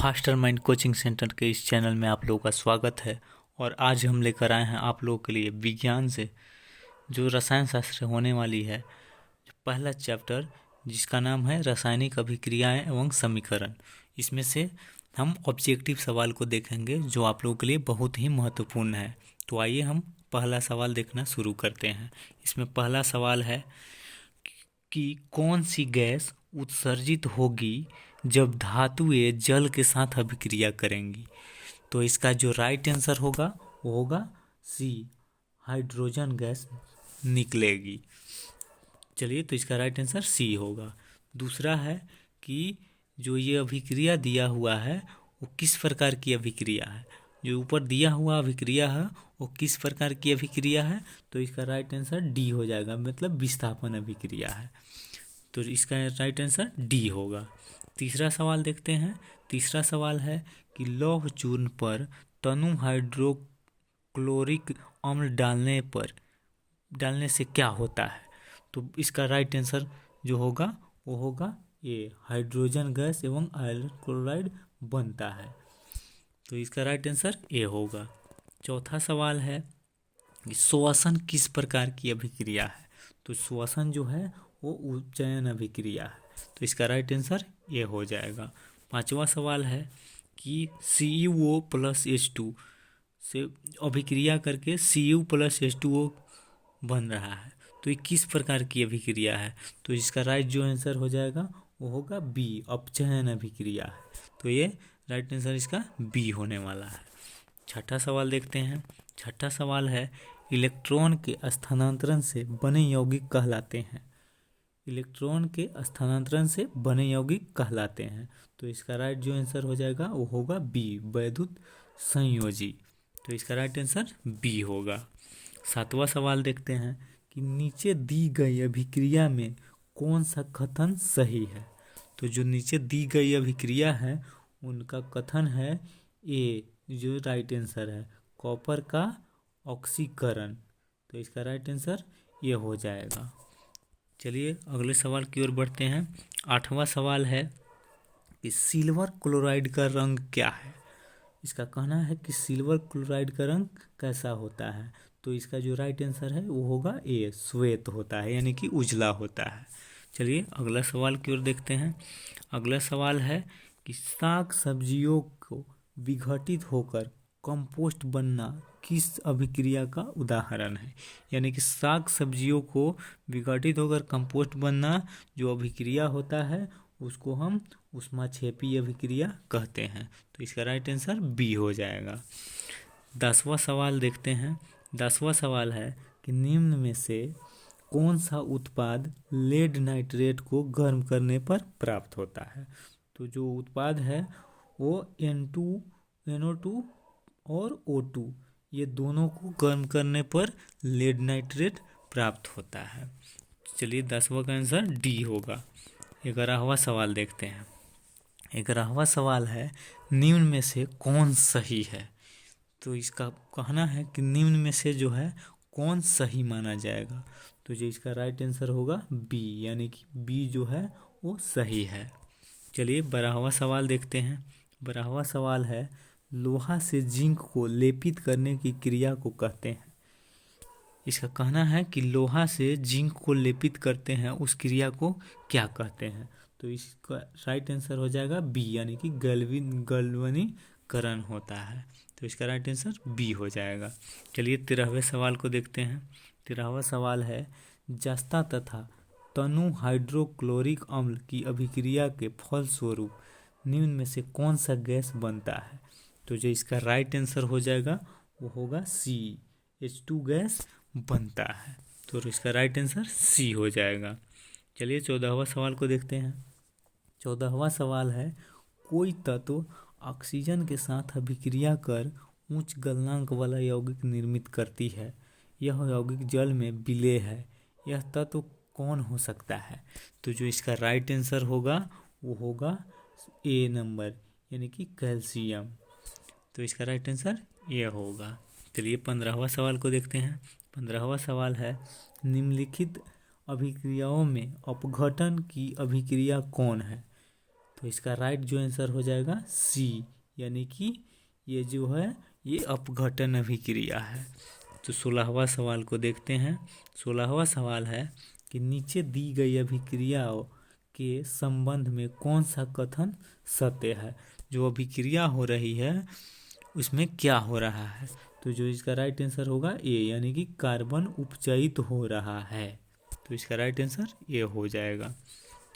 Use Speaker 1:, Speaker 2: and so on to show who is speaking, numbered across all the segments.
Speaker 1: Faster mind coaching centre के इस channel में आप लोगों का स्वागत है। और आज हम लेकर आए हैं आप लोगों के लिए विज्ञान से जो रसायन शास्त्र होने वाली है पहला चैप्टर, जिसका नाम है रासायनिक अभिक्रियाएं एवं समीकरण। इसमें से हम ऑब्जेक्टिव सवाल को देखेंगे जो आप लोगों के लिए बहुत ही महत्वपूर्ण है। तो आइए हम पहला सवाल देखना शुरू करते हैं। इसमें पहला सवाल है कि कौन सी गैस उत्सर्जित होगी जब धातुएं जल के साथ अभिक्रिया करेंगी। तो इसका जो राइट आंसर होगा वो होगा सी, हाइड्रोजन गैस निकलेगी। चलिए, तो इसका राइट आंसर सी होगा। दूसरा है कि जो ये अभिक्रिया दिया हुआ है वो किस प्रकार की अभिक्रिया है। जो ऊपर दिया हुआ अभिक्रिया है वो किस प्रकार की अभिक्रिया है, तो इसका राइट आंसर डी हो जाएगा, मतलब विस्थापन अभिक्रिया है। तो इसका राइट आंसर डी होगा। तीसरा सवाल देखते हैं। तीसरा सवाल है कि लौह चूर्ण पर तनु हाइड्रोक्लोरिक अम्ल डालने से क्या होता है। तो इसका राइट आंसर जो होगा वो होगा ए, हाइड्रोजन गैस एवं आयरन क्लोराइड बनता है। तो इसका राइट आंसर ए होगा। चौथा सवाल है कि श्वसन किस प्रकार की अभिक्रिया है। तो श्वसन जो है वो उपचयन अभिक्रिया है। तो इसका राइट आंसर ये हो जाएगा। पांचवा सवाल है कि CuO प्लस H2 से अभिक्रिया करके Cu प्लस H2O बन रहा है। तो ये किस प्रकार की अभिक्रिया है। तो इसका राइट जो आंसर हो जाएगा वो होगा बी, अपचयन अभिक्रिया है। तो ये राइट आंसर इसका बी होने वाला है। छठा सवाल देखते हैं। छठा सवाल है इलेक्ट्रॉन के स्थानांतरण से बने यौगिक कहलाते हैं। इलेक्ट्रॉन के स्थानांतरण से बने यौगिक कहलाते हैं। तो इसका राइट जो आंसर हो जाएगा वो होगा बी, वैद्युत संयोजी। तो इसका राइट आंसर बी होगा। सातवां सवाल देखते हैं कि नीचे दी गई अभिक्रिया में कौन सा कथन सही है। तो जो नीचे दी गई अभिक्रिया है उनका कथन है ए, जो राइट आंसर है, कॉपर का ऑक्सीकरण। तो इसका राइट आंसर ये हो जाएगा। चलिए अगले सवाल की ओर बढ़ते हैं। आठवां सवाल है कि सिल्वर क्लोराइड का रंग क्या है। इसका कहना है कि सिल्वर क्लोराइड का रंग कैसा होता है। तो इसका जो राइट आंसर है वो होगा ए, श्वेत होता है, यानी कि उजला होता है। चलिए अगला सवाल की ओर देखते हैं। अगला सवाल है कि साग सब्जियों को विघटित होकर कंपोस्ट बनना किस अभिक्रिया का उदाहरण है। यानी कि साग सब्जियों को विघटित होकर कंपोस्ट बनना जो अभिक्रिया होता है उसको हम ऊष्माक्षेपी अभिक्रिया कहते हैं। तो इसका राइट आंसर बी हो जाएगा। 10वां सवाल देखते हैं। 10वां सवाल है कि निम्न में से कौन सा उत्पाद लेड नाइट्रेट को गर्म करने पर प्राप्त होता है। तो जो उत्पाद है वो NO2 और O2 ये दोनों को गर्म करने पर लेड नाइट्रेट प्राप्त होता है। चलिए 10वां का आंसर डी होगा। 11वां सवाल देखते हैं। 11वां सवाल है निम्न में से कौन सही है। तो इसका कहना है कि निम्न में से जो है कौन सही माना जाएगा। तो जो इसका राइट आंसर होगा बी, यानी कि बी जो है वो सही है। चलिए 12वां सवाल देखते हैं। 12वां सवाल है लोहा से जिंक को लेपित करने की क्रिया को कहते हैं। इसका कहना है कि लोहा से जिंक को लेपित करते हैं उस क्रिया को क्या कहते हैं। तो इसका राइट आंसर हो जाएगा बी, यानी कि गैल्वेनीकरण होता है। तो इसका राइट आंसर बी हो जाएगा। चलिए 13वें सवाल को देखते हैं। 13वां सवाल है जस्ता तथा तनु हाइड्रोक्लोरिक अम्ल की अभिक्रिया के फलस्वरूप निम्न में से कौन सा गैस बनता है। तो जो इसका राइट आंसर हो जाएगा वो होगा सी, H2 गैस बनता है। तो इसका राइट आंसर सी हो जाएगा। चलिए 14वां सवाल को देखते हैं। 14वां सवाल है कोई तत्व ऑक्सीजन के साथ अभिक्रिया कर उच्च गलनांक वाला यौगिक निर्मित करती है। यह यौगिक जल में विलेय है। यह तत्व कौन हो सकता है। तो जो इसका राइट आंसर होगा वो होगा ए नंबर, यानी कि कैल्शियम। तो इसका राइट आंसर ये होगा। चलिए 15वां सवाल को देखते हैं। 15वां सवाल है निम्नलिखित अभिक्रियाओं में अपघटन की अभिक्रिया कौन है। तो इसका राइट जो आंसर हो जाएगा सी, यानी कि ये जो है ये अपघटन अभिक्रिया है। तो 16वां सवाल को देखते हैं। 16वां सवाल है कि नीचे दी गई अभिक्रियाओं के संबंध में कौन सा कथन सत्य है। जो अभिक्रिया हो रही है उसमें क्या हो रहा है, तो जो इसका राइट आंसर होगा ए, यानी कि कार्बन उपचयित हो रहा है। तो इसका राइट आंसर ए हो जाएगा।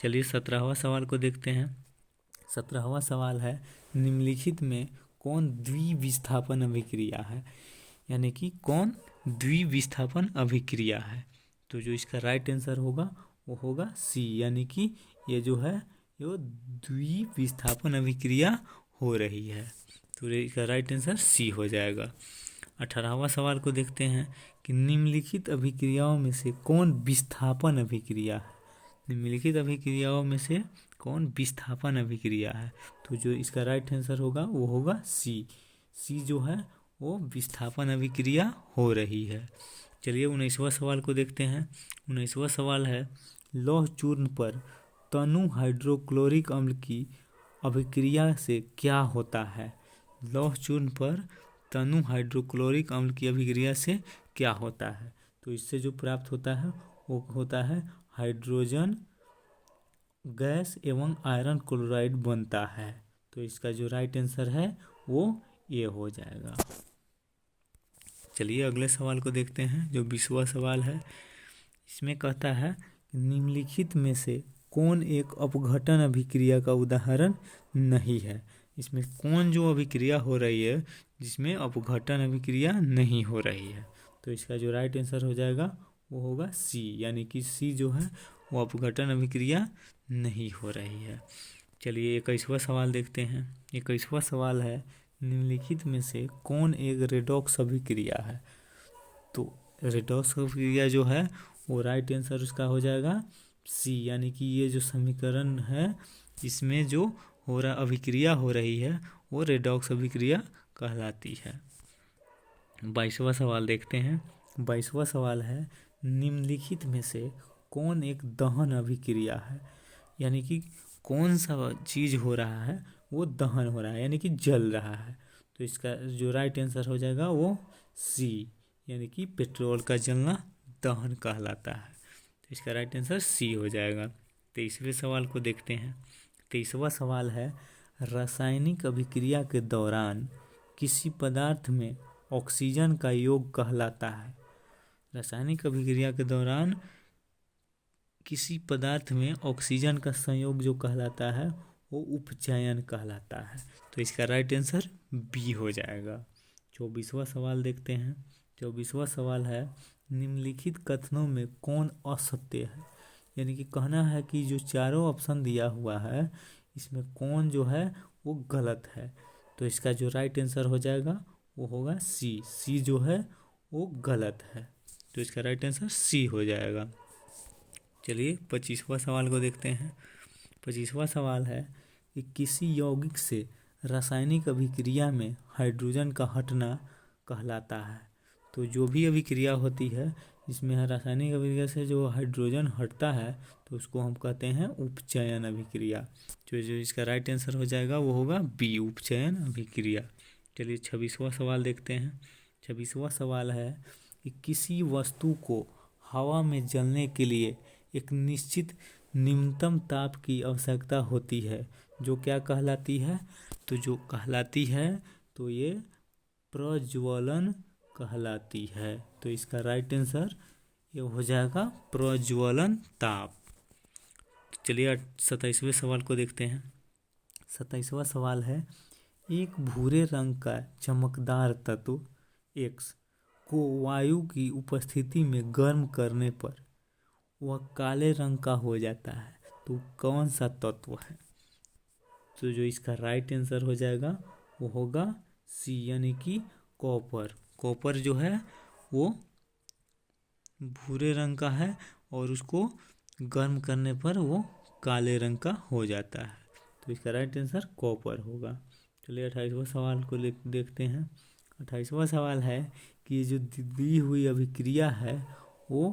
Speaker 1: चलिए 17वां सवाल को देखते हैं। 17वां सवाल है निम्नलिखित में कौन द्विविस्थापन अभिक्रिया है, यानी कि कौन द्विविस्थापन अभिक्रिया है। तो जो इसका राइट आंसर होगा वो होगा सी, यानी कि ये जो है ये द्विविस्थापन अभिक्रिया हो रही है। तो इसका राइट आंसर सी हो जाएगा। 18वां सवाल को देखते हैं कि निम्नलिखित अभिक्रियाओं में से कौन विस्थापन अभिक्रिया है। निम्नलिखित अभिक्रियाओं में से कौन विस्थापन अभिक्रिया है, तो जो इसका राइट आंसर होगा वो होगा सी। सी जो है वो विस्थापन अभिक्रिया हो रही है। चलिए 19वां सवाल को देखते हैं। 19वां सवाल है लौह चूर्ण पर तनु हाइड्रोक्लोरिक अम्ल की अभिक्रिया से क्या होता है। लौह चूर्ण पर तनु हाइड्रोक्लोरिक अम्ल की अभिक्रिया से क्या होता है, तो इससे जो प्राप्त होता है वो होता है हाइड्रोजन गैस एवं आयरन क्लोराइड बनता है। तो इसका जो राइट आंसर है वो ये हो जाएगा। चलिए अगले सवाल को देखते हैं जो 20वां सवाल है। इसमें कहता है निम्नलिखित में से कौन एक अपघटन अभिक्रिया का उदाहरण नहीं है। इसमें कौन जो अभिक्रिया हो रही है जिसमें अपघटन अभिक्रिया नहीं हो रही है, तो इसका जो राइट आंसर हो जाएगा वो होगा सी, यानी कि सी जो है वो अपघटन अभिक्रिया नहीं हो रही है। चलिए 21वां सवाल देखते हैं। 21वां सवाल है निम्नलिखित में से कौन एक रेडॉक्स अभिक्रिया है। तो रेडॉक्स अभिक्रिया जो है वो राइट आंसर उसका हो जाएगा सी, यानी कि ये जो समीकरण है इसमें जो हो रहा अभिक्रिया हो रही है वो रेडॉक्स अभिक्रिया कहलाती है। 22वां सवाल देखते हैं। 22वां सवाल है निम्नलिखित में से कौन एक दहन अभिक्रिया है, यानी कि कौन सा चीज़ हो रहा है वो दहन हो रहा है, यानी कि जल रहा है। तो इसका जो राइट आंसर हो जाएगा वो सी, यानी कि पेट्रोल का जलना दहन कहलाता है। तो इसका राइट आंसर सी हो जाएगा। 23वें सवाल को देखते हैं। 23वां सवाल है रासायनिक अभिक्रिया के दौरान किसी पदार्थ में ऑक्सीजन का योग कहलाता है। रासायनिक अभिक्रिया के दौरान किसी पदार्थ में ऑक्सीजन का संयोग जो कहलाता है वो उपचयन कहलाता है। तो इसका राइट आंसर बी हो जाएगा। 24वां सवाल देखते हैं। 24वां सवाल है निम्नलिखित कथनों में कौन असत्य है, यानी कि कहना है कि जो चारों ऑप्शन दिया हुआ है इसमें कौन जो है वो गलत है। तो इसका जो राइट आंसर हो जाएगा वो होगा सी। सी जो है वो गलत है, तो इसका राइट आंसर सी हो जाएगा। चलिए 25वां सवाल को देखते हैं। 25वां सवाल है कि किसी यौगिक से रासायनिक अभिक्रिया में हाइड्रोजन का हटना कहलाता है। तो जो भी अभिक्रिया होती है जिसमें रासायनिक अभिक्रिया से जो हाइड्रोजन हटता है तो उसको हम कहते हैं उपचयन अभिक्रिया। जो इसका राइट आंसर हो जाएगा वो होगा बी, उपचयन अभिक्रिया। चलिए 26वां सवाल देखते हैं। 26वां सवाल है कि किसी वस्तु को हवा में जलने के लिए एक निश्चित निम्नतम ताप की आवश्यकता होती है, जो क्या कहलाती है, तो जो कहलाती है तो ये प्रज्वलन कहलाती है। तो इसका राइट आंसर ये हो जाएगा प्रज्वलन ताप। चलिए 27वें सवाल को देखते हैं। 27वां सवाल है एक भूरे रंग का चमकदार तत्व X को वायु की उपस्थिति में गर्म करने पर वह काले रंग का हो जाता है, तो कौन सा तत्व है। तो जो इसका राइट आंसर हो जाएगा वो होगा सी, यानी कि कॉपर। कॉपर जो है वो भूरे रंग का है और उसको गर्म करने पर वो काले रंग का हो जाता है, तो इसका राइट आंसर कॉपर होगा। चलिए 28वां सवाल को देखते हैं। 28वां सवाल है कि ये जो दी हुई अभिक्रिया है वो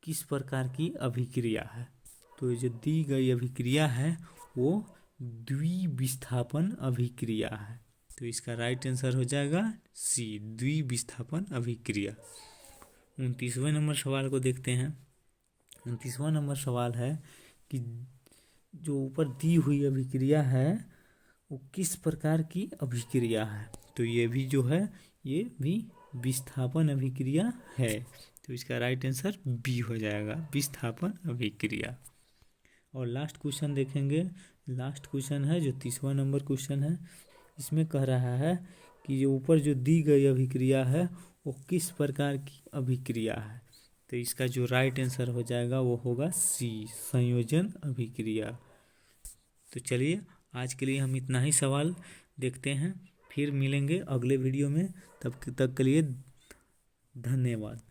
Speaker 1: किस प्रकार की अभिक्रिया है। तो ये जो दी गई अभिक्रिया है वो द्विविस्थापन अभिक्रिया है। तो इसका राइट आंसर हो जाएगा सी, द्विविस्थापन अभिक्रिया। 29वें नंबर सवाल को देखते हैं। 29वां नंबर सवाल है कि जो ऊपर दी हुई अभिक्रिया है वो किस प्रकार की अभिक्रिया है। तो ये भी जो है ये भी विस्थापन अभिक्रिया है। तो इसका राइट आंसर बी हो जाएगा, विस्थापन अभिक्रिया। और लास्ट क्वेश्चन देखेंगे। लास्ट क्वेश्चन है जो 30वां नंबर क्वेश्चन है। इसमें कह रहा है कि जो ऊपर जो दी गई अभिक्रिया है वो किस प्रकार की अभिक्रिया है। तो इसका जो राइट आंसर हो जाएगा वो होगा सी, संयोजन अभिक्रिया। तो चलिए आज के लिए हम इतना ही सवाल देखते हैं, फिर मिलेंगे अगले वीडियो में। तब तक के लिए धन्यवाद।